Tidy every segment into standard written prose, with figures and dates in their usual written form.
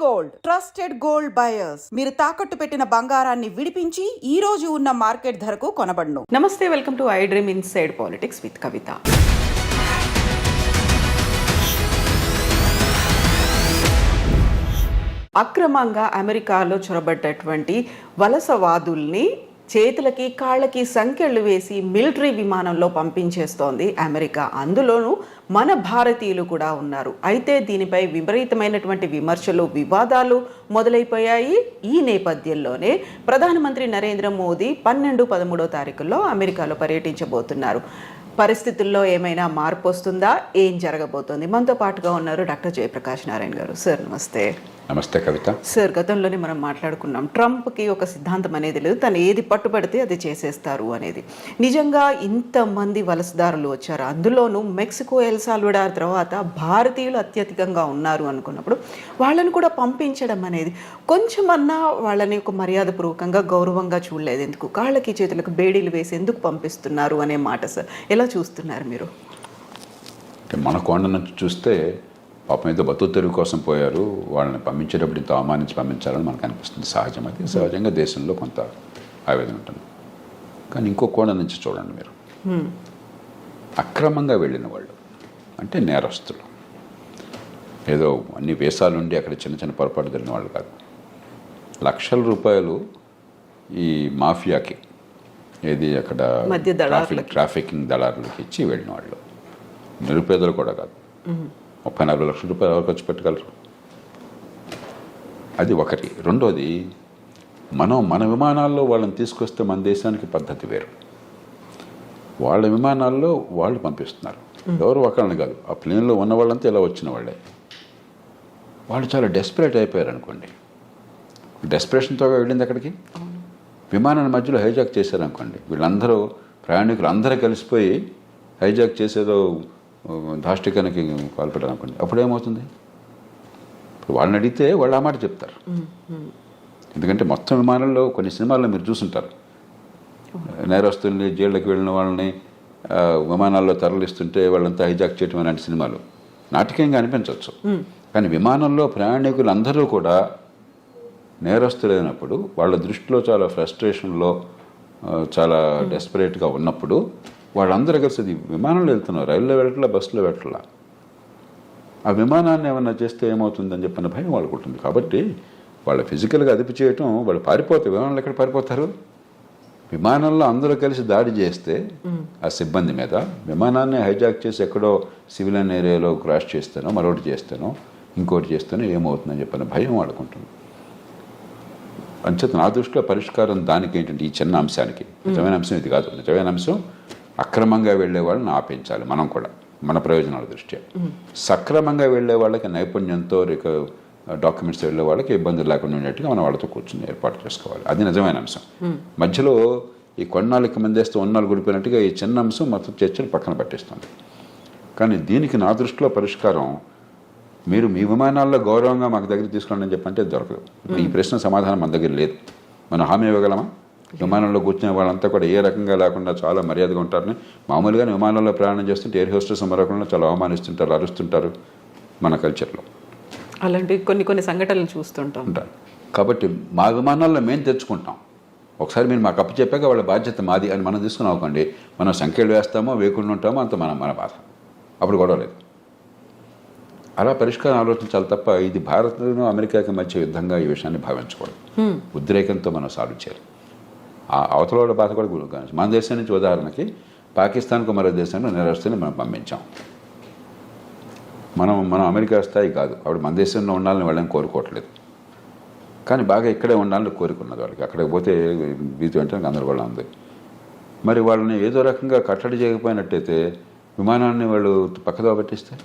Gold trusted gold buyers. మీరు తాకట్టు పెట్టిన బంగారాన్ని విడిపించి ఈ రోజు ఉన్న మార్కెట్ ధరకు కొనబడును. నమస్తే, welcome to I dream inside politics with Kavitha. అక్రమంగా అమెరికాలో చొరబడ్డటువంటి వలసవాదుల్ని చేతులకి కాళ్ళకి సంకెళ్ళు వేసి మిలిటరీ విమానంలో పంపించేస్తోంది అమెరికా. అందులోనూ మన భారతీయులు కూడా ఉన్నారు. అయితే దీనిపై విపరీతమైనటువంటి విమర్శలు, వివాదాలు మొదలైపోయాయి. ఈ నేపథ్యంలోనే ప్రధానమంత్రి నరేంద్ర మోదీ 12-13 తారీఖుల్లో అమెరికాలో పర్యటించబోతున్నారు. పరిస్థితుల్లో ఏమైనా మార్పు వస్తుందా? ఏం జరగబోతోంది? మనతో పాటుగా ఉన్నారు డాక్టర్ జయప్రకాష్ నారాయణ గారు. సార్ నమస్తే. నమస్తే కవిత. సార్, గతంలోనే మనం మాట్లాడుకున్నాం, ట్రంప్కి ఒక సిద్ధాంతం అనేది లేదు, తను ఏది పట్టుబడితే అది చేసేస్తారు అనేది. నిజంగా ఇంతమంది వలసదారులు వచ్చారు, అందులోనూ మెక్సికో, ఎల్ సాల్వడార్ తర్వాత భారతీయులు అత్యధికంగా ఉన్నారు అనుకున్నప్పుడు వాళ్ళని కూడా పంపించడం అనేది కొంచెమన్నా వాళ్ళని ఒక మర్యాదపూర్వకంగా గౌరవంగా చూడలేదు. ఎందుకు కాళ్ళకి చేతులకు బేడీలు వేసి ఎందుకు పంపిస్తున్నారు అనే మాట సార్ ఎలా చూస్తున్నారు మీరు? మన కోణ నుంచి చూస్తే పాపం ఏదో బతుకు తెరువు కోసం పోయారు, వాళ్ళని పంపించేటప్పుడు ఇంత అవమానించి పంపించాలని మనకు అనిపిస్తుంది. సహజం, అది సహజంగా దేశంలో కొంత ఆవేదన ఉంటుంది. కానీ ఇంకో కోణం నుంచి చూడండి మీరు, అక్రమంగా వెళ్ళిన వాళ్ళు అంటే నేరస్తులు, ఏదో అన్ని వేసాలుండి అక్కడ చిన్న చిన్న పొరపాటు జరిగిన వాళ్ళు కాదు. లక్షల రూపాయలు ఈ మాఫియాకి, ఏది అక్కడ ట్రాఫికింగ్ దళారులకి ఇచ్చి వెళ్ళిన వాళ్ళు, నిరుపేదలు కూడా కాదు. 30-40 లక్షల రూపాయలు ఎవరు ఖర్చు పెట్టగలరు? అది ఒకటి. రెండోది, మన విమానాల్లో వాళ్ళని తీసుకొస్తే మన దేశానికి పద్ధతి వేరు. వాళ్ళ విమానాల్లో వాళ్ళు పంపిస్తున్నారు, ఎవరు ఒకళ్ళని కాదు. ఆ ప్లేన్లో ఉన్న వాళ్ళంతా ఇలా వచ్చిన వాళ్ళే. వాళ్ళు చాలా డెస్పరేట్ అయిపోయారు అనుకోండి. డెస్పరేషన్తో వెళ్ళింది అక్కడికి. విమానాన్ని మధ్యలో హైజాక్ చేశారనుకోండి, వీళ్ళందరూ ప్రయాణికులు అందరూ కలిసిపోయి హైజాక్ చేసేదో దాష్టికానికి పాల్పడారు అనుకోండి, అప్పుడు ఏమవుతుంది? ఇప్పుడు వాళ్ళని అడిగితే వాళ్ళు ఆ మాట చెప్తారు. ఎందుకంటే మొత్తం విమానంలో కొన్ని సినిమాల్లో మీరు చూసుంటారు, నేరస్తుల్ని జైళ్ళకి వెళ్ళిన వాళ్ళని విమానాల్లో తరలిస్తుంటే వాళ్ళంతా హైజాక్ చేయటం అలాంటి సినిమాలు నాటకీయంగా అనిపించవచ్చు. కానీ విమానంలో ప్రయాణికులు అందరూ కూడా నేరస్తులైనప్పుడు, వాళ్ళ దృష్టిలో చాలా ఫ్రస్ట్రేషన్లో, చాలా డెస్పరేట్గా ఉన్నప్పుడు వాళ్ళందరూ కలిసి అది విమానంలో వెళ్తున్నారు, రైల్లో వెళ్ళట్లా, బస్సులో వెళ్ళట్లా. ఆ విమానాన్ని ఏమన్నా చేస్తే ఏమవుతుందని చెప్పిన భయం వాళ్ళకు ఉంటుంది. కాబట్టి వాళ్ళ ఫిజికల్గా అదుపు చేయటం, వాళ్ళు పారిపోతారు. విమానంలో ఎక్కడ పారిపోతారు? విమానంలో అందరూ కలిసి దాడి చేస్తే ఆ సిబ్బంది మీద, విమానాన్ని హైజాక్ చేసి ఎక్కడో సివిలియన్ ఏరియాలో క్రాష్ చేస్తానో, మరొకటి చేస్తానో, ఇంకోటి చేస్తానో ఏమవుతుందని చెప్పిన భయం వాడుకుంటుంది. అంచేత నా దృష్టిలో పరిష్కారం దానికి ఏంటంటే, ఈ చిన్న అంశానికి, నిజమైన అంశం ఇది కాదు. నిజమైన అంశం అక్రమంగా వెళ్ళే వాళ్ళని ఆపించాలి. మనం కూడా మన ప్రయోజనాల దృష్ట్యా. సక్రమంగా వెళ్ళే వాళ్ళకి నైపుణ్యంతో డాక్యుమెంట్స్ వెళ్ళే వాళ్ళకి ఇబ్బందులు లేకుండా ఉండేట్టుగా మనం వాళ్ళతో కూర్చొని ఏర్పాటు చేసుకోవాలి. అది నిజమైన అంశం. మధ్యలో ఈ కొన్నాళ్ళకి మందేస్తూ ఉన్నాళ్ళు గుడిపోయినట్టుగా ఈ చిన్న అంశం మొత్తం చర్చలు పక్కన పట్టిస్తుంది. కానీ దీనికి నా దృష్టిలో పరిష్కారం, మీరు మీ విమానాల్లో గౌరవంగా మాకు దగ్గర తీసుకోండి అని చెప్పంటే దొరకదు. ఈ ప్రశ్న సమాధానం మన దగ్గర లేదు. మనం హామీ ఇవ్వగలమా? విమానంలో కూర్చునే వాళ్ళంతా కూడా ఏ రకంగా లేకుండా చాలా మర్యాదగా ఉంటారని. మామూలుగానే విమానంలో ప్రయాణం చేస్తుంటే ఎయిర్ హోస్టెస్ మరొకళ్ళు చాలా అవమానిస్తుంటారు, అరుస్తుంటారు మన కల్చర్లో. అలాంటి కొన్ని సంఘటనలు చూస్తుంటాం. కాబట్టి మా విమానాల్లో మేము తెచ్చుకుంటాం. ఒకసారి మీరు మాకు అప్పు చెప్పాక వాళ్ళ బాధ్యత మాది అని మనం తీసుకుని అవ్వకండి. మనం సంఖ్యలు వేస్తామో వేయకుండా ఉంటామో అంత మన బాధ. అప్పుడు గొడవ లేదు. అలా పరిష్కారం ఆలోచించాలి తప్ప ఇది భారత్ను అమెరికాకి మధ్య యుద్ధంగా ఈ విషయాన్ని భావించకూడదు. ఉద్రేకంతో మనం సాల్వ్ చేయాలి. ఆ అవతల వాళ్ళ బాధ కూడా గురించి. మన దేశం నుంచి ఉదాహరణకి పాకిస్తాన్కు మరో దేశంలో నేరస్తుని మనం పంపించాం. మనం అమెరికా స్థాయి కాదు. అప్పుడు మన దేశంలో ఉండాలని వాళ్ళని కోరుకోవట్లేదు. కానీ బాగా ఇక్కడే ఉండాలని కోరుకున్నది వాళ్ళకి. అక్కడికి పోతే బీతి వెంటనే గందరగోళం ఉంది. మరి వాళ్ళని ఏదో రకంగా కట్టడి చేయకపోయినట్టయితే, విమానాన్ని వాళ్ళు పక్కదో పట్టిస్తే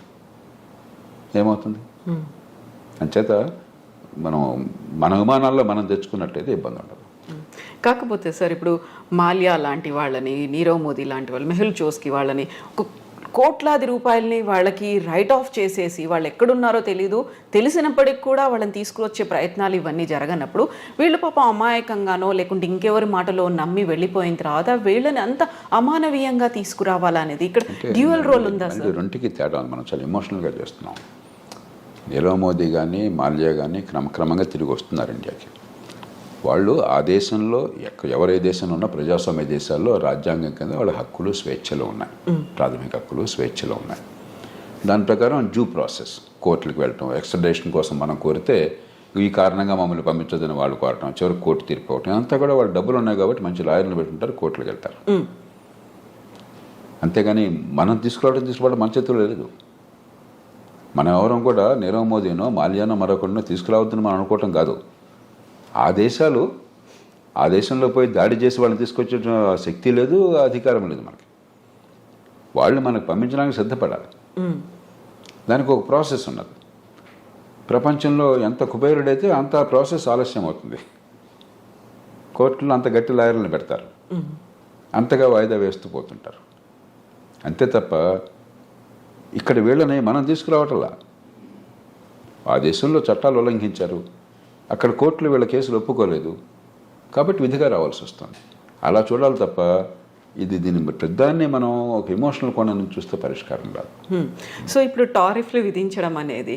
ఏమవుతుంది? అంచేత మన విమానాల్లో మనం తెచ్చుకున్నట్టయితే ఇబ్బంది ఉండదు. కాకపోతే సార్, ఇప్పుడు మాల్యా లాంటి వాళ్ళని, నీరవ్ మోదీ లాంటి వాళ్ళు, మెహుల్ చోస్కి వాళ్ళని కోట్లాది రూపాయలని వాళ్ళకి రైట్ ఆఫ్ చేసేసి వాళ్ళు ఎక్కడున్నారో తెలీదు, తెలిసినప్పటికి కూడా వాళ్ళని తీసుకువచ్చే ప్రయత్నాలు ఇవన్నీ జరగనప్పుడు వీళ్ళు పాపం అమాయకంగానో లేకుంటే ఇంకెవరి మాటలో నమ్మి వెళ్ళిపోయిన తర్వాత వీళ్ళని అంత అమానవీయంగా తీసుకురావాలనేది ఇక్కడ డ్యూయల్ రోల్ ఉందా సార్? రెండుకి తేడా ఉంది. మనం చాలా ఎమోషనల్గా చేస్తున్నాం. నీరవ్ మోదీ కానీ మాల్యా కానీ క్రమక్రమంగా తిరిగి వస్తున్నారు ఇండియాకి. వాళ్ళు ఆ దేశంలో ఎవరే దేశంలో ఉన్నా ప్రజాస్వామ్య దేశాల్లో రాజ్యాంగం కింద వాళ్ళ హక్కులు స్వేచ్ఛలు ఉన్నాయి, ప్రాథమిక హక్కులు స్వేచ్ఛలు ఉన్నాయి. దాని ప్రకారం డ్యూ ప్రాసెస్, కోర్టులకు వెళ్ళటం, ఎక్స్ట్రడిషన్ కోసం మనం కోరితే ఈ కారణంగా మమ్మల్ని పంపించదని వాళ్ళు కోరటం, చివరికి కోర్టు తీర్పు అవటం, అంతా కూడా వాళ్ళు డబ్బులు ఉన్నాయి కాబట్టి మంచి లాయర్లు పెట్టుకుంటారు, కోర్టులకు వెళ్తారు. అంతేగాని మనం తీసుకోవడం మన చేతుల్లో లేదు. మనం ఎవరం కూడా నీరవ్ మోదీనో మాల్యానో మరొకరినో తీసుకురావద్దని మనం అనుకోవటం కాదు. ఆ దేశంలో పోయి దాడి చేసి వాళ్ళని తీసుకొచ్చే శక్తి లేదు, అధికారం లేదు మనకి. వాళ్ళు మనకు పంపించడానికి సిద్ధపడాలి. దానికి ఒక ప్రాసెస్ ఉన్నది. ప్రపంచంలో ఎంత కుబేరుడైతే అంత ప్రాసెస్ ఆలస్యం అవుతుంది. కోర్టులో అంత గట్టి లాయర్లను పెడతారు, అంతగా వాయిదా వేస్తూ పోతుంటారు. అంతే తప్ప ఇక్కడ వీళ్ళని మనం తీసుకురావటంలా. ఆ దేశంలో చట్టాలు ఉల్లంఘించారు, అక్కడ కోర్టులు వీళ్ళ కేసులు ఒప్పుకోలేదు కాబట్టి విధిగా రావాల్సి వస్తుంది. అలా చూడాలి తప్ప దీని పెద్దాన్ని మనం ఒక ఎమోషనల్ కోణం నుంచి చూస్తే పరిష్కారం రాదు. సో ఇప్పుడు టారిఫ్లు విధించడం అనేది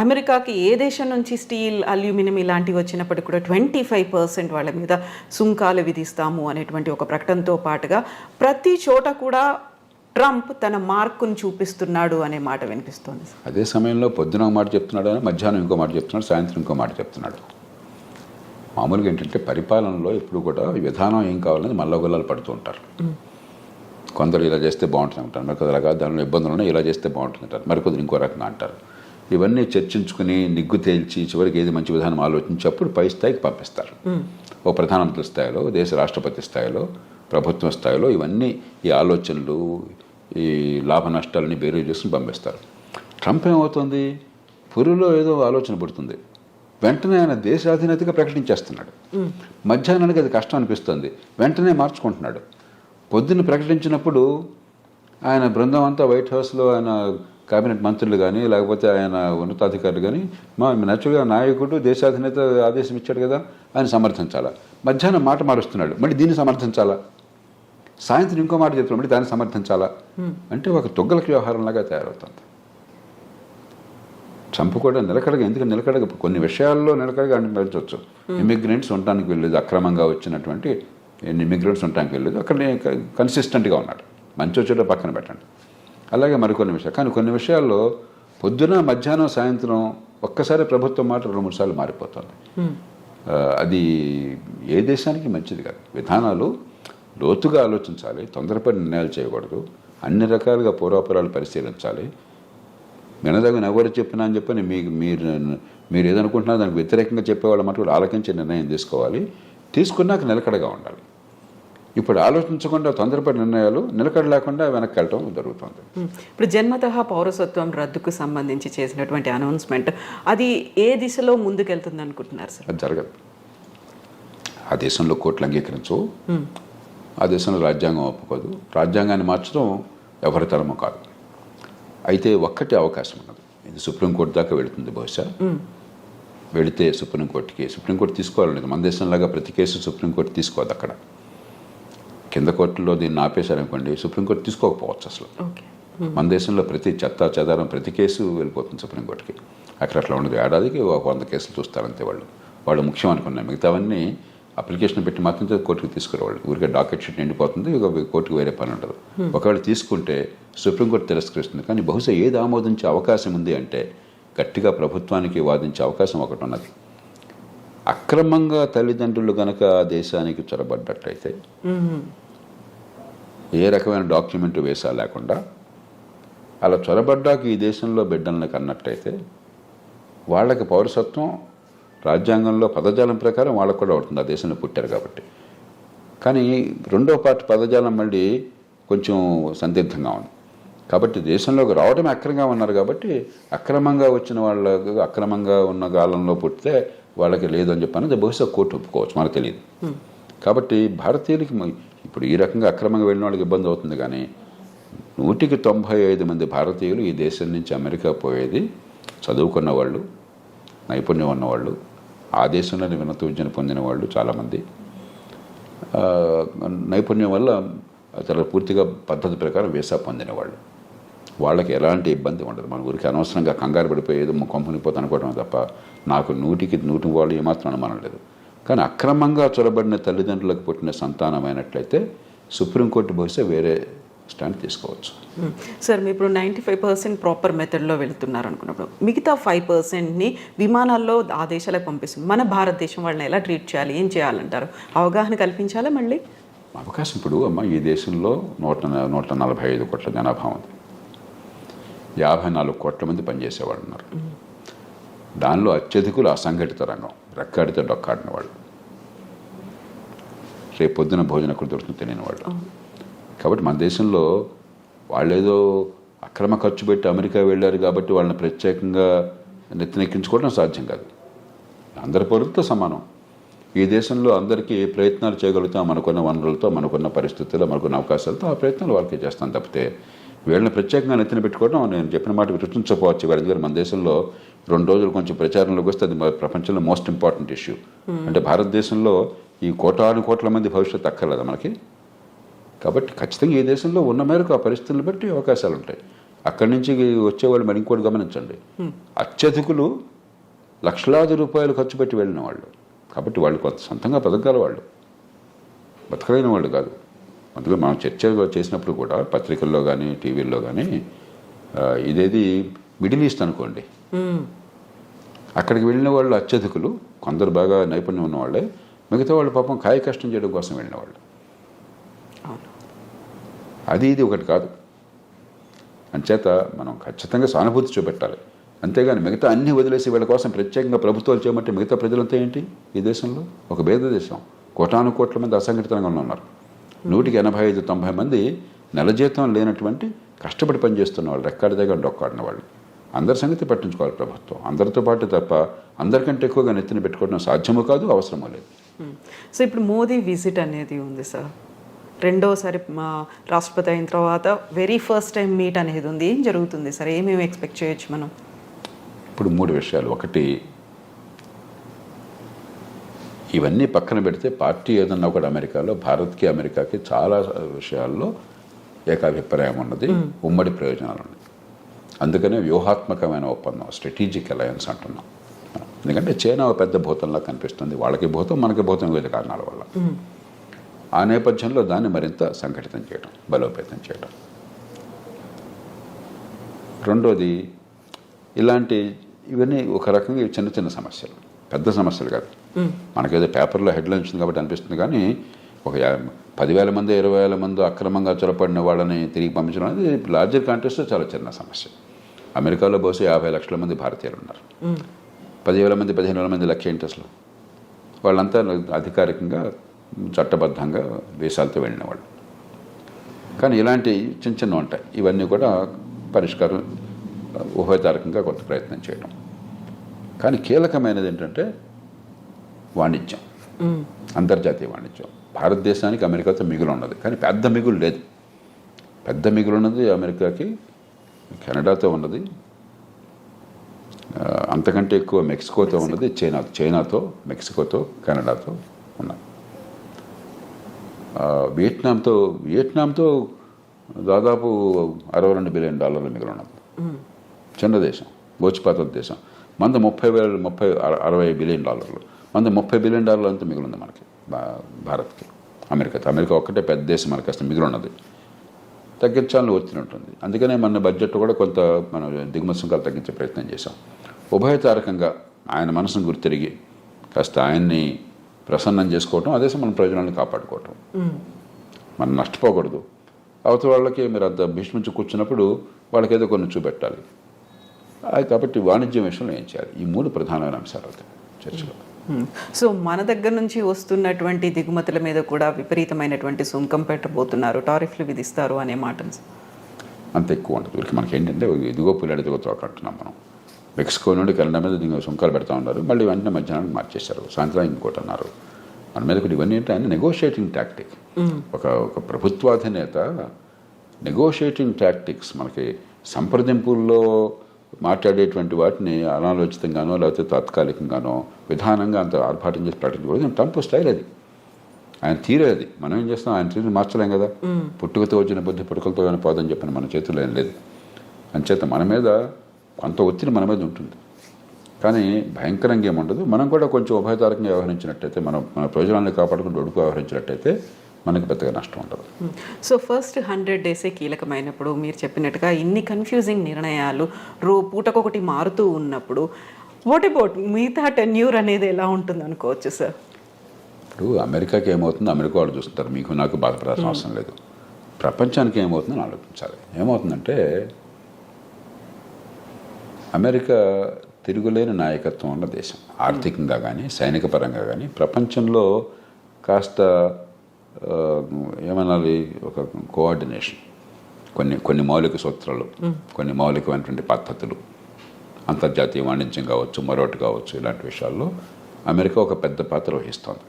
అమెరికాకి ఏ దేశం నుంచి స్టీల్, అల్యూమినియం ఇలాంటివి వచ్చినప్పటికీ కూడా 25% వాళ్ళ మీద సుంకాలు విధిస్తాము అనేటువంటి ఒక ప్రకటనతో పాటుగా ప్రతి చోట కూడా ట్రంప్ తన మార్కును చూపిస్తున్నాడు అనే మాట వినిపిస్తోంది. అదే సమయంలో పొద్దున ఒక మాట చెప్తున్నాడు, మధ్యాహ్నం ఇంకో మాట చెప్తున్నాడు, సాయంత్రం ఇంకో మాట చెప్తున్నాడు. మామూలుగా ఏంటంటే పరిపాలనలో ఎప్పుడు కూడా విధానం ఏం కావాలని మల్లగొల్లాలు పడుతూ ఉంటారు. కొందరు ఇలా చేస్తే బాగుంటుంది అంటారు, మరికొందరు అలాగా దానిలో ఇబ్బందులు ఉన్నాయి, ఇలా చేస్తే బాగుంటుంది అంటారు, మరికొందరు ఇంకో రకంగా అంటారు. ఇవన్నీ చర్చించుకుని నిగ్గు తేల్చి చివరికి ఏది మంచి విధానం ఆలోచించి అప్పుడు పై స్థాయికి పంపిస్తారు. ఓ ప్రధానమంత్రి స్థాయిలో, దేశ రాష్ట్రపతి స్థాయిలో, ప్రభుత్వ స్థాయిలో ఇవన్నీ ఈ ఆలోచనలు, ఈ లాభ నష్టాలని బేరీ చేసుకుని పంపిస్తారు. ట్రంప్ ఏమవుతుంది, పురులో ఏదో ఆలోచన పడుతుంది, వెంటనే ఆయన దేశాధినేతగా ప్రకటించేస్తున్నాడు. మధ్యాహ్నానికి అది కష్టం అనిపిస్తుంది, వెంటనే మార్చుకుంటున్నాడు. పొద్దున్న ప్రకటించినప్పుడు ఆయన బృందం అంతా వైట్ హౌస్లో ఆయన కేబినెట్ మంత్రులు కానీ లేకపోతే ఆయన ఉన్నతాధికారులు కానీ నేచురల్గా నాయకుడు దేశాధినేత ఆదేశం ఇచ్చాడు కదా ఆయన సమర్థించాలా. మధ్యాహ్నం మాట మారుస్తున్నాడు, మళ్ళీ దీన్ని సమర్థించాలా. సాయంత్రం ఇంకో మాట చెప్తున్నాడు, మళ్ళీ దాన్ని సమర్థించాలా. అంటే ఒక తొగ్గలకి వ్యవహారంలాగా తయారవుతుంది. ట్రంప్ కూడా నిలకడగా కొన్ని విషయాల్లో నిలకడగా అనిపించవచ్చు. ఇమిగ్రెంట్స్ ఉండటానికి వెళ్ళలేదు, అక్రమంగా వచ్చినటువంటి ఇమిగ్రెంట్స్ ఉండటానికి వెళ్ళలేదు, అక్కడ కన్సిస్టెంట్గా ఉన్నాడు. మంచి చెడు పక్కన పెట్టండి. అలాగే మరికొన్ని విషయాలు, కానీ కొన్ని విషయాల్లో పొద్దున మధ్యాహ్నం సాయంత్రం ఒక్కసారి ప్రభుత్వం మాట 2-3 సార్లు మారిపోతుంది. అది ఏ దేశానికి మంచిది కాదు. విధానాలు లోతుగా ఆలోచించాలి, తొందరపడి నిర్ణయాలు చేయకూడదు, అన్ని రకాలుగా పూర్వాపరాలు పరిశీలించాలి. వినదగిన ఎవరు చెప్పినా అని చెప్పని మీరు ఏదనుకుంటున్నా దానికి వ్యతిరేకంగా చెప్పేవాళ్ళ మాట కూడా ఆలోచించి నిర్ణయం తీసుకోవాలి. తీసుకున్నాక నిలకడగా ఉండాలి. ఇప్పుడు ఆలోచించకుండా తొందరపడి నిర్ణయాలు, నిలకడ లేకుండా వెనక్కి వెళ్ళటం జరుగుతుంది. ఇప్పుడు జన్మతః పౌరసత్వం రద్దుకు సంబంధించి చేసినటువంటి అనౌన్స్మెంట్ అది ఏ దిశలో ముందుకెళ్తుంది అనుకుంటున్నారు సార్? అది జరగదు. ఆ దేశంలో కోర్టులు అంగీకరించవు, ఆ దేశంలో రాజ్యాంగం ఒప్పుకోదు. రాజ్యాంగాన్ని మార్చడం ఎవరి తరమో కాదు. అయితే ఒక్కటే అవకాశం ఉన్నది, ఇది సుప్రీంకోర్టు దాకా వెళుతుంది. బహుశా వెళితే సుప్రీంకోర్టు తీసుకోవాలనేది. మన దేశంలాగా ప్రతి కేసు సుప్రీంకోర్టు తీసుకోవద్దు. అక్కడ కింద కోర్టులో దీన్ని ఆపేశారనుకోండి, సుప్రీంకోర్టు తీసుకోకపోవచ్చు అసలు. మన దేశంలో ప్రతి చెత్త చెదారం ప్రతి కేసు వెళ్ళిపోతుంది సుప్రీంకోర్టుకి. అక్కడ అట్లా ఉండదు. ఏడాదికి 100 కేసులు చూస్తారంతే. వాళ్ళు ముఖ్యం అనుకున్నాయి, మిగతావన్నీ అప్లికేషన్ పెట్టి మాత్రం కోర్టుకు తీసుకురావాలి. ఊరికే డాకెట్ షీట్ నిండిపోతుంది, కోర్టుకు వేరే పని ఉండదు. ఒకవేళ తీసుకుంటే సుప్రీంకోర్టు తిరస్కరిస్తుంది. కానీ బహుశా ఏది ఆమోదించే అవకాశం ఉంది అంటే గట్టిగా ప్రభుత్వానికి వాదించే అవకాశం ఒకటి ఉన్నది. అక్రమంగా తల్లిదండ్రులు కనుక దేశానికి చొరబడ్డట్లయితే, ఏ రకమైన డాక్యుమెంట్ వేసా లేకుండా అలా చొరబడ్డాక ఈ దేశంలో బిడ్డలను కన్నట్లయితే వాళ్ళకి పౌరసత్వం రాజ్యాంగంలో పదజాలం ప్రకారం వాళ్ళకు కూడా ఉంటుంది, ఆ దేశంలో పుట్టారు కాబట్టి. కానీ రెండో పార్ట్ పదజాలం మళ్ళీ కొంచెం సందిగ్ధంగా ఉంది. కాబట్టి దేశంలోకి రావడమే అక్రమంగా ఉన్నారు కాబట్టి అక్రమంగా వచ్చిన వాళ్ళకు, అక్రమంగా ఉన్న కాలంలో పుట్టితే వాళ్ళకి లేదు అని చెప్పి బహుశా కోర్టు ఒప్పుకోవచ్చు, మనకు తెలియదు. కాబట్టి భారతీయులకి ఇప్పుడు ఈ రకంగా అక్రమంగా వెళ్ళిన వాళ్ళకి ఇబ్బంది అవుతుంది. కానీ 195 మంది భారతీయులు ఈ దేశం నుంచి అమెరికా పోయేది చదువుకున్న వాళ్ళు, నైపుణ్యం ఉన్నవాళ్ళు, ఆ దేశంలోనే ఉన్నత విద్యను పొందిన వాళ్ళు చాలామంది, నైపుణ్యం వల్ల చాలా పూర్తిగా పద్ధతి ప్రకారం వీసా పొందిన వాళ్ళు. వాళ్ళకి ఎలాంటి ఇబ్బంది ఉండదు. మన ఊరికి అనవసరంగా కంగారు పడిపోయేది కంపెనీపోతే అనుకోవడం తప్ప నాకు 100% వాళ్ళు ఏమాత్రం అనుమానం లేదు. కానీ అక్రమంగా చొరబడిన తల్లిదండ్రులకు పుట్టిన సంతానమైనట్లయితే సుప్రీంకోర్టు బహుశా వేరే స్టాండ్ తీసుకోవచ్చు. సార్ మీరు ఇప్పుడు 95% ప్రాపర్ మెథడ్లో వెళుతున్నారు అనుకున్నప్పుడు మిగతా 5%ని విమానాల్లో ఆ దేశాలకు పంపిస్తుంది. మన భారతదేశం వాళ్ళని ఎలా ట్రీట్ చేయాలి, ఏం చేయాలంటారు? అవగాహన కల్పించాలా మళ్ళీ? అవకాశం ఇప్పుడు అమ్మ ఈ దేశంలో 145 కోట్ల జనాభా ఉంది. 54 కోట్ల మంది పనిచేసేవాళ్ళు ఉన్నారు. దానిలో అత్యధికులు అసంఘటిత రంగం, రెక్కాడితే డొక్కాడిన వాళ్ళు, రేపు పొద్దున భోజనం ఎక్కడ దొరుకుతుంది తెలియని వాళ్ళు. కాబట్టి మన దేశంలో వాళ్ళేదో అక్రమ ఖర్చు పెట్టి అమెరికా వెళ్ళారు కాబట్టి వాళ్ళని ప్రత్యేకంగా నెత్తినెక్కించుకోవడం సాధ్యం కాదు. అందరి పౌరులతో సమానం. ఈ దేశంలో అందరికీ ఏ ప్రయత్నాలు చేయగలుగుతాం మనకున్న వనరులతో, మనకున్న పరిస్థితుల్లో, మనకున్న అవకాశాలతో ఆ ప్రయత్నాలు వాళ్ళకి చేస్తాం తప్పితే వీళ్ళని ప్రత్యేకంగా నెత్తిన పెట్టుకోవడం నేను చెప్పిన మాట రుచించకపోవచ్చు. వీళ్ళ దగ్గర మన దేశంలో 2 రోజులు కొంచెం ప్రచారంలోకి వస్తే అది ప్రపంచంలో మోస్ట్ ఇంపార్టెంట్ ఇష్యూ. అంటే భారతదేశంలో ఈ కోట్ల మంది భవిష్యత్తు అక్కర్లేదా మనకి? కాబట్టి ఖచ్చితంగా ఈ దేశంలో ఉన్న మేరకు ఆ పరిస్థితులను బట్టి అవకాశాలు ఉంటాయి. అక్కడి నుంచి వచ్చేవాళ్ళు మరి ఇంకోటి గమనించండి, అత్యధికులు లక్షలాది రూపాయలు ఖర్చు పెట్టి వెళ్ళిన వాళ్ళు. కాబట్టి వాళ్ళు కొంత సొంతంగా బతకగల వాళ్ళు, బతకలేని వాళ్ళు కాదు. అందులో మనం చర్చ చేసినప్పుడు కూడా పత్రికల్లో కానీ టీవీల్లో కానీ ఇదేది మిడిల్ ఈస్ట్ అనుకోండి, అక్కడికి వెళ్ళిన వాళ్ళు అత్యధికులు, కొందరు బాగా నైపుణ్యం ఉన్నవాళ్ళే, మిగతా వాళ్ళు పాపం కాయ కష్టం చేయడం కోసం వెళ్ళిన వాళ్ళు. అది ఇది ఒకటి కాదు. అంచేత మనం ఖచ్చితంగా సానుభూతి చూపెట్టాలి. అంతేగాని మిగతా అన్నీ వదిలేసి వీళ్ళ కోసం ప్రత్యేకంగా ప్రభుత్వాలు చేయమంటే మిగతా ప్రజలంతా ఏంటి? ఈ దేశంలో ఒక భేద దేశం, కోట్ల మంది అసంఘటిత రంగంలో ఉన్నారు. 185-90 మంది నెల జీతం లేనటువంటి కష్టపడి పనిచేస్తున్న వాళ్ళు, రెక్కాడి దగ్గర డొక్కాడిన వాళ్ళు. అందరి సంగతి పట్టించుకోవాలి ప్రభుత్వం. అందరితో పాటు తప్ప అందరికంటే ఎక్కువగా నెత్తిన పెట్టుకోవడం సాధ్యమూ కాదు, అవసరమూ లేదు. సో ఇప్పుడు మోదీ విజిట్ అనేది ఉంది సార్, రెండోసారి మా రాష్ట్రపతి అయిన తర్వాత వెరీ ఫస్ట్ టైం మీట్ అనేది ఉంది. ఏం జరుగుతుంది సార్? ఏమేమి ఎక్స్పెక్ట్ చేయొచ్చు మనం? ఇప్పుడు 3 విషయాలు. ఒకటి, ఇవన్నీ పక్కన పెడితే పార్టీ ఏదన్నా ఒకటి అమెరికాలో భారత్కి అమెరికాకి చాలా విషయాల్లో ఏకాభిప్రాయం ఉన్నది, ఉమ్మడి ప్రయోజనాలు ఉన్నాయి. అందుకనే వ్యూహాత్మకమైన ఒప్పందం, స్ట్రాటజిక్ అలయన్స్ అంటున్నాం. ఎందుకంటే చైనా ఒక పెద్ద భూతంలా కనిపిస్తుంది. వాళ్ళకి భూతం, మనకి భూతం, వివిధ కారణాల వల్ల. ఆ నేపథ్యంలో దాన్ని మరింత సంఘటితం చేయడం, బలోపేతం చేయడం. రెండోది, ఇవన్నీ ఒక రకంగా చిన్న చిన్న సమస్యలు, పెద్ద సమస్యలు కాదు. మనకేదో పేపర్లో హెడ్లైన్స్ ఉంది కాబట్టి అనిపిస్తుంది. కానీ ఒక 10,000 మంది 20,000 మంది అక్రమంగా చొరపడిన వాళ్ళని తిరిగి పంపించడం అనేది లార్జర్ కాంటెక్స్ట్లో చాలా చిన్న సమస్య. అమెరికాలో బహుశా 50 లక్షల మంది భారతీయులు ఉన్నారు. 10,000 మంది 15,000 మంది లక్ష ఏంటి అసలు? వాళ్ళంతా అధికారికంగా చట్టబద్ధంగా వీసాలతో వెళ్ళిన వాళ్ళు. కానీ ఇలాంటి చిన్న చిన్న ఉంటాయి. ఇవన్నీ కూడా పరిష్కారం ఉభయతారకంగా కొంత ప్రయత్నం చేయడం. కానీ కీలకమైనది ఏంటంటే వాణిజ్యం, అంతర్జాతీయ వాణిజ్యం. భారతదేశానికి అమెరికాతో మిగులు ఉన్నది, కానీ పెద్ద మిగులు లేదు. పెద్ద మిగులు ఉన్నది అమెరికాకి కెనడాతో ఉన్నది, అంతకంటే ఎక్కువ మెక్సికోతో ఉన్నది, చైనాతో, మెక్సికోతో, కెనడాతో ఉన్నాయి. వియట్నాంతో దాదాపు $62 బిలియన్ మిగిలి ఉన్నది. చిన్న దేశం, గోచిపాత దేశం. మంది 60 బిలియన్ డాలర్లు, మంది $30 బిలియన్ అంతా మిగిలింది మనకి, భారత్కి. అమెరికా ఒక్కటే పెద్ద దేశం, మనకి అసలు మిగిలి ఉన్నది. తగ్గించాలని ఒత్తిడి ఉంటుంది. అందుకనే మన బడ్జెట్ కూడా కొంత మనం దిగుమతి సుంకాలు తగ్గించే ప్రయత్నం చేశాం. ఉభయతారకంగా ఆయన మనసును గుర్తిరిగి కాస్త ఆయన్ని ప్రసన్నం చేసుకోవటం, అదే మన ప్రయోజనాలను కాపాడుకోవటం. మనం నష్టపోకూడదు. అవతల వాళ్ళకి మీరు అంత భీష్మించి కూర్చున్నప్పుడు వాళ్ళకి ఏదో కొన్ని చూపెట్టాలి. కాబట్టి వాణిజ్యం విషయంలో ఏం చేయాలి? ఈ 3 ప్రధానమైన అంశాలు అవుతాయి చర్చలో. సో మన దగ్గర నుంచి వస్తున్నటువంటి దిగుమతుల మీద కూడా విపరీతమైనటువంటి సుంకం పెట్టబోతున్నారు, టారిఫ్లు విధిస్తారు అనే మాట అంత ఎక్కువ ఉంటుంది. వీళ్ళకి మనకి ఏంటంటే ఇదిగో పుల్లాడి ఇదిగో తోక అంటున్నాం మనం. మెక్సికో నుండి కెనడా మీద సుంకాలు పెడతా ఉన్నారు, మళ్ళీ వెంటనే మధ్యాహ్నానికి మార్చేశారు, సాయంత్రం ఇంకోటి అన్నారు. మన మీద కూడా ఇవన్నీ ఏంటంటే నెగోషియేటింగ్ టాక్టిక్. ఒక ప్రభుత్వాధినేత నెగోషియేటింగ్ టాక్టిక్స్ మనకి సంప్రదింపుల్లో మాట్లాడేటువంటి వాటిని అనాలోచితంగానో లేకపోతే తాత్కాలికంగానో విధానంగా అంత ఆర్భాటం చేసి ప్రకటించకూడదు. ట్రంప్ స్టైల్ అది, ఆయన తీరే అది. మనం ఏం చేస్తాం, ఆయన తీరు మార్చలేం కదా. పుట్టుకతో వచ్చిన బుద్ధి పుట్టుకలతో కానీ పోదని చెప్పిన మన చేతుల్లో ఏం లేదు. అంచేత మన మీద కొంత ఒత్తిడి మన మీద ఉంటుంది, కానీ భయంకరంగా ఏముండదు. మనం కూడా కొంచెం ఉభయతారకంగా వ్యవహరించినట్టయితే, మన ప్రయోజనాన్ని కాపాడుకుంటూ ఒడుపు వ్యవహరించినట్టయితే మనకి పెద్దగా నష్టం ఉండదు. సో ఫస్ట్ 100 డేసే కీలకమైనప్పుడు మీరు చెప్పినట్టుగా ఇన్ని కన్ఫ్యూజింగ్ నిర్ణయాలు పూటకొకటి మారుతూ ఉన్నప్పుడు వాట్ అబౌట్ మిగతా టెన్యూర్ అనేది ఎలా ఉంటుంది అనుకోవచ్చు సార్? ఇప్పుడు అమెరికాకి ఏమవుతుందో అమెరికా వాళ్ళు చూస్తుంటారు, మీకు నాకు బాధపడాల్సిన అవసరం లేదు. ప్రపంచానికి ఏమవుతుందని ఆలోచించాలి. ఏమవుతుందంటే అమెరికా తిరుగులేని నాయకత్వం ఉన్న దేశం. ఆర్థికంగా కానీ సైనిక పరంగా కానీ ప్రపంచంలో కాస్త ఏమనాలి, ఒక కోఆర్డినేషన్, కొన్ని మౌలిక సూత్రాలు, కొన్ని మౌలికమైనటువంటి పద్ధతులు, అంతర్జాతీయ వాణిజ్యం కావచ్చు, మరొకటి కావచ్చు, ఇలాంటి విషయాల్లో అమెరికా ఒక పెద్ద పాత్ర వహిస్తోంది.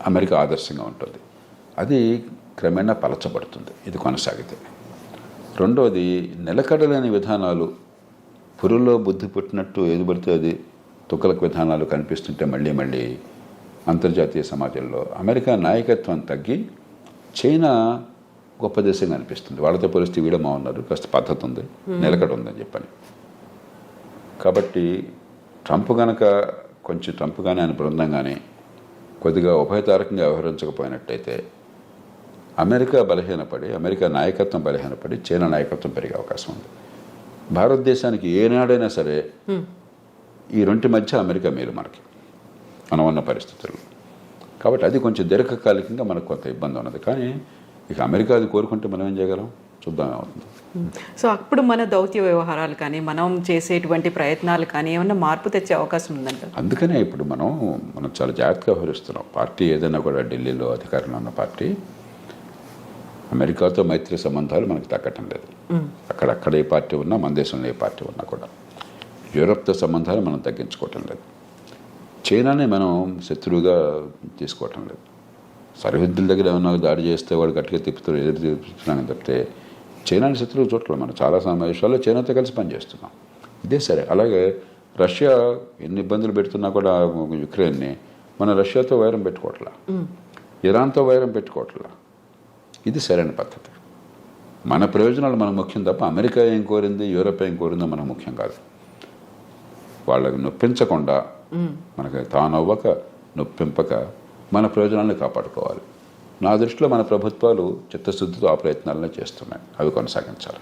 అమెరికా ఆదర్శంగా ఉంటుంది. అది క్రమేణా పలచబడుతుంది ఇది కొనసాగితే. రెండోది, నిలకడలేని విధానాలు, పురుల్లో బుద్ధి పుట్టినట్టు ఏది పడితే అది తుక్కలకు విధానాలు కనిపిస్తుంటే మళ్ళీ అంతర్జాతీయ సమాజంలో అమెరికా నాయకత్వం తగ్గి చైనా గొప్ప దేశంగా అనిపిస్తుంది. వాళ్ళతో పోలిస్తే వీడమా ఉన్నారు, కాస్త పద్ధతి ఉంది, నిలకడ ఉందని చెప్పని. కాబట్టి ట్రంప్ కానీ ఆయన బృందం కానీ కొద్దిగా ఉభయతారకంగా వ్యవహరించకపోయినట్టయితే అమెరికా బలహీనపడి, అమెరికా నాయకత్వం బలహీనపడి చైనా నాయకత్వం పెరిగే అవకాశం ఉంది. భారతదేశానికి ఏనాడైనా సరే ఈ రెంటి మధ్య అమెరికా మేలు మనకి, మనం ఉన్న పరిస్థితుల్లో. కాబట్టి అది కొంచెం దీర్ఘకాలికంగా మనకు కొంత ఇబ్బంది ఉన్నది. కానీ ఇక అమెరికా అది కోరుకుంటే మనం ఏం చేయగలం, చూద్దాం ఏమవుతుంది. సో అప్పుడు మన దౌత్య వ్యవహారాలు కానీ మనం చేసేటువంటి ప్రయత్నాలు కానీ ఏమన్నా మార్పు తెచ్చే అవకాశం ఉందంట. అందుకనే ఇప్పుడు మనం చాలా జాగ్రత్తగా వ్యవహరిస్తున్నాం. పార్టీ ఏదైనా కూడా ఢిల్లీలో అధికారంలో ఉన్న పార్టీ అమెరికాతో మైత్రి సంబంధాలు మనకు తగ్గటం లేదు. అక్కడ ఏ పార్టీ ఉన్నా, మన దేశంలో ఏ పార్టీ ఉన్నా కూడా యూరప్తో సంబంధాలు మనం తగ్గించుకోవటం లేదు. చైనానే మనం శత్రువుగా తీసుకోవటం లేదు. సరిహద్దుల దగ్గర ఏమన్నా దాడి చేస్తే వాడు గట్టిగా తిప్పుతారు, ఎదురు తిప్పుతున్నాం తప్పితే చైనాని శత్రువు చూడట్లేదు. మనం చాలా సమావేశాల్లో చైనాతో కలిసి పనిచేస్తున్నాం. ఇదే సరే. అలాగే రష్యా ఎన్ని ఇబ్బందులు పెడుతున్నా కూడా యుక్రెయిన్ని, మన రష్యాతో వైరం పెట్టుకోవట్లా, ఇరాన్తో వైరం పెట్టుకోవట్లా. ఇది సరైన పద్ధతి. మన ప్రయోజనాలు మనకు ముఖ్యం తప్ప అమెరికా ఏం కోరింది, యూరోప్ ఏం కోరిందో మనకు ముఖ్యం కాదు. వాళ్ళకి నొప్పించకుండా, మనకి తానవ్వక నొప్పింపక మన ప్రయోజనాలను కాపాడుకోవాలి. నా దృష్టిలో మన ప్రభుత్వాలు చిత్తశుద్ధితో ఆ ప్రయత్నాలను చేస్తున్నాయి. అవి కొనసాగించాలి.